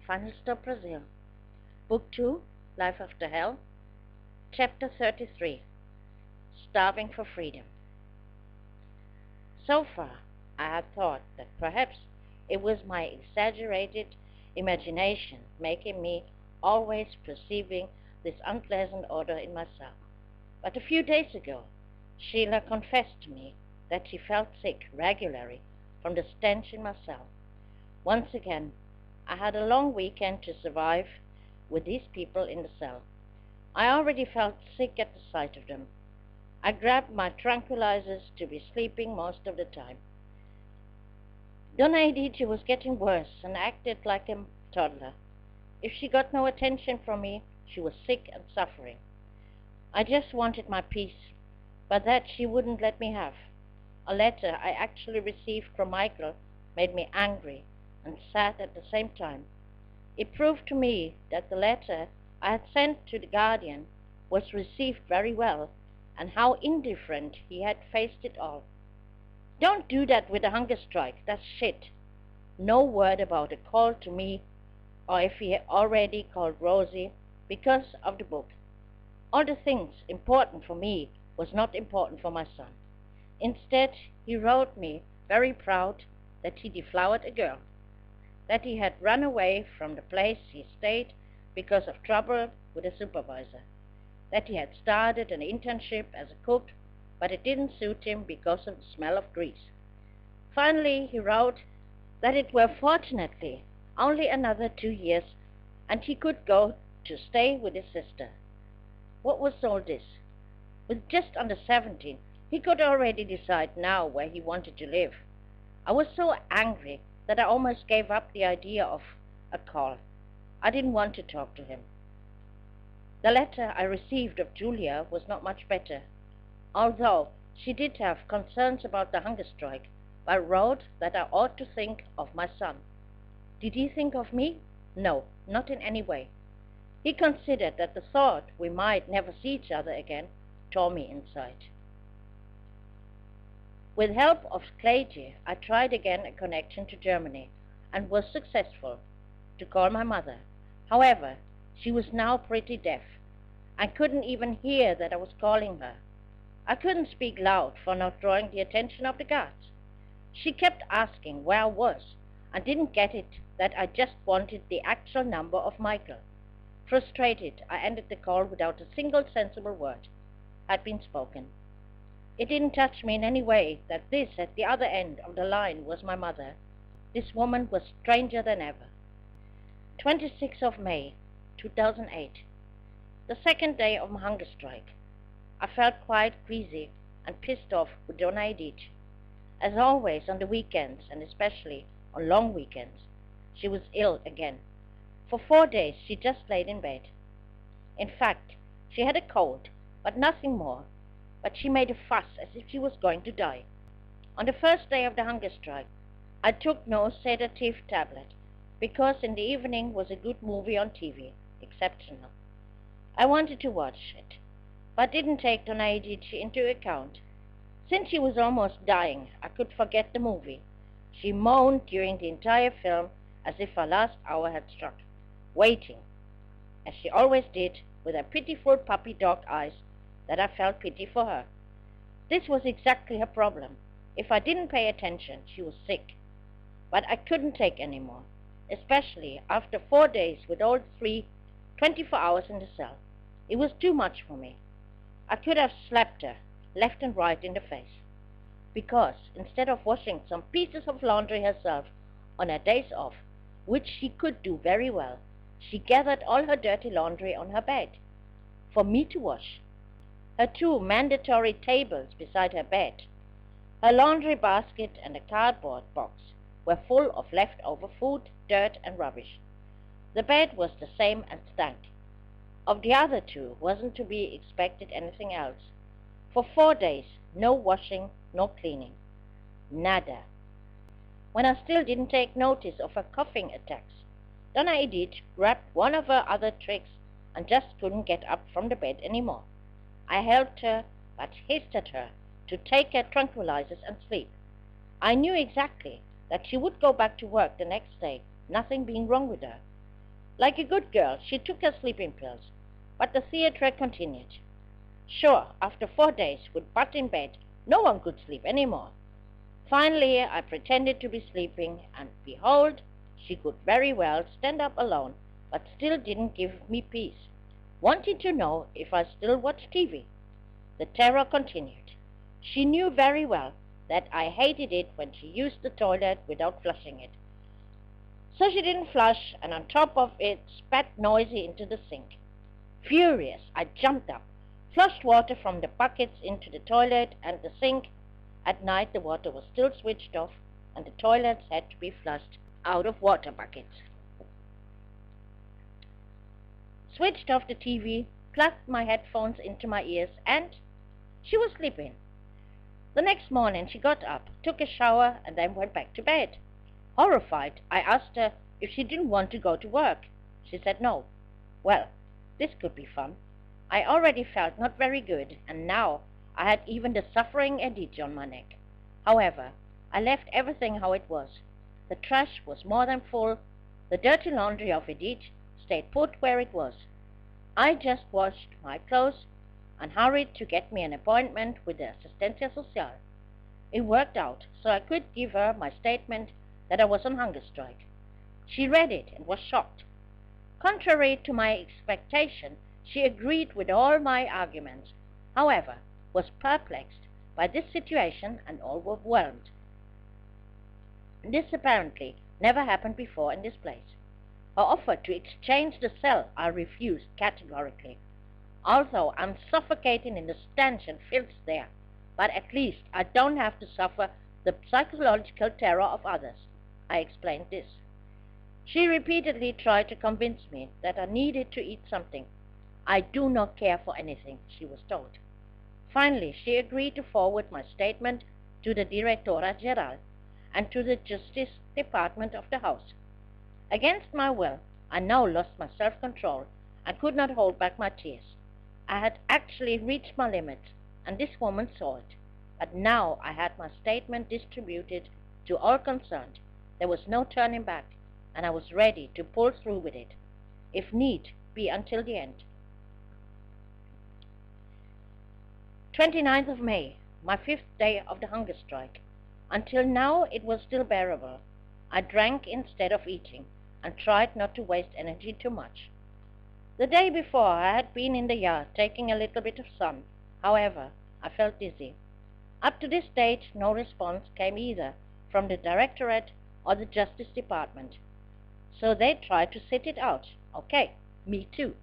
Final Stop Brazil. Book 2, Life After Hell. Chapter 33, Starving for Freedom. So far, I had thought that perhaps it was my exaggerated imagination making me always perceiving this unpleasant odor in my cell. But a few days ago, Sheila confessed to me that she felt sick regularly from the stench in my cell. Once again, I had a long weekend to survive with these people in the cell. I already felt sick at the sight of them. I grabbed my tranquilizers to be sleeping most of the time. Donna Edith was getting worse and acted like a toddler. If she got no attention from me, she was sick and suffering. I just wanted my peace, but that she wouldn't let me have. A letter I actually received from Michael made me angry and sad at the same time. It proved to me that the letter I had sent to the Guardian was received very well, and how indifferent he had faced it all. Don't do that with a hunger strike, that's shit. No word about a call to me, or if he had already called Rosie, because of the book. All the things important for me was not important for my son. Instead, he wrote me, very proud, that he deflowered a girl, that he had run away from the place he stayed because of trouble with a supervisor, that he had started an internship as a cook, but it didn't suit him because of the smell of grease. Finally, he wrote that it were fortunately only another 2 years and he could go to stay with his sister. What was all this? With just under 17, he could already decide now where he wanted to live. I was so angry that I almost gave up the idea of a call. I didn't want to talk to him. The letter I received of Julia was not much better, although she did have concerns about the hunger strike, but wrote that I ought to think of my son. Did he think of me? No, not in any way. He considered that the thought we might never see each other again tore me inside. With help of Clay, I tried again a connection to Germany, and was successful, to call my mother. However, she was now pretty deaf, and couldn't even hear that I was calling her. I couldn't speak loud for not drawing the attention of the guards. She kept asking where I was, and didn't get it that I just wanted the actual number of Michael. Frustrated, I ended the call without a single sensible word had been spoken. It didn't touch me in any way that this at the other end of the line was my mother. This woman was stranger than ever. 26th of May, 2008. The second day of my hunger strike. I felt quite queasy and pissed off with Donna Edith. As always on the weekends, and especially on long weekends, she was ill again. For 4 days she just laid in bed. In fact, she had a cold, but nothing more. But she made a fuss as if she was going to die. On the first day of the hunger strike, I took no sedative tablet, because in the evening was a good movie on TV, exceptional. I wanted to watch it, but didn't take Donna Edith into account. Since she was almost dying, I could forget the movie. She moaned during the entire film as if her last hour had struck, waiting, as she always did, with her pitiful puppy dog eyes, that I felt pity for her. This was exactly her problem. If I didn't pay attention, she was sick. But I couldn't take any more, especially after 4 days with all 24 hours in the cell. It was too much for me. I could have slapped her left and right in the face, because instead of washing some pieces of laundry herself on her days off, which she could do very well, she gathered all her dirty laundry on her bed for me to wash. Her 2 mandatory tables beside her bed, her laundry basket and a cardboard box were full of leftover food, dirt and rubbish. The bed was the same and stank. Of the other 2 wasn't to be expected anything else. For 4 days, no washing, no cleaning. Nada. When I still didn't take notice of her coughing attacks, Donna Edith grabbed one of her other tricks and just couldn't get up from the bed anymore. I helped her, but hissed at her to take her tranquilizers and sleep. I knew exactly that she would go back to work the next day, nothing being wrong with her. Like a good girl, she took her sleeping pills, but the theatre continued. Sure, after 4 days with butt in bed, no one could sleep any more. Finally, I pretended to be sleeping, and behold, she could very well stand up alone, but still didn't give me peace, wanting to know if I still watched TV. The terror continued. She knew very well that I hated it when she used the toilet without flushing it. So she didn't flush, and on top of it, spat noisy into the sink. Furious, I jumped up, flushed water from the buckets into the toilet and the sink. At night, the water was still switched off, and the toilets had to be flushed out of water buckets. Switched off the TV, plugged my headphones into my ears, and she was sleeping. The next morning, she got up, took a shower, and then went back to bed. Horrified, I asked her if she didn't want to go to work. She said no. Well, this could be fun. I already felt not very good, and now I had even the suffering edge on my neck. However, I left everything how it was. The trash was more than full. The dirty laundry of Edith stayed put where it was. I just washed my clothes and hurried to get me an appointment with the Asistencia Social. It worked out, so I could give her my statement that I was on hunger strike. She read it and was shocked. Contrary to my expectation, she agreed with all my arguments, however, was perplexed by this situation and overwhelmed. This apparently never happened before in this place. Her offer to exchange the cell I refused categorically. Although I'm suffocating in the stench and filth there, but at least I don't have to suffer the psychological terror of others. I explained this. She repeatedly tried to convince me that I needed to eat something. I do not care for anything, she was told. Finally, she agreed to forward my statement to the directorate general and to the justice department of the house. Against my will, I now lost my self-control and could not hold back my tears. I had actually reached my limits, and this woman saw it. But now I had my statement distributed to all concerned. There was no turning back, and I was ready to pull through with it, if need be until the end. 29th of May, my 5th day of the hunger strike. Until now it was still bearable. I drank instead of eating, and tried not to waste energy too much. The day before I had been in the yard taking a little bit of sun. However, I felt dizzy. Up to this date, no response came either from the directorate or the Justice Department. So they tried to sit it out. Okay, me too.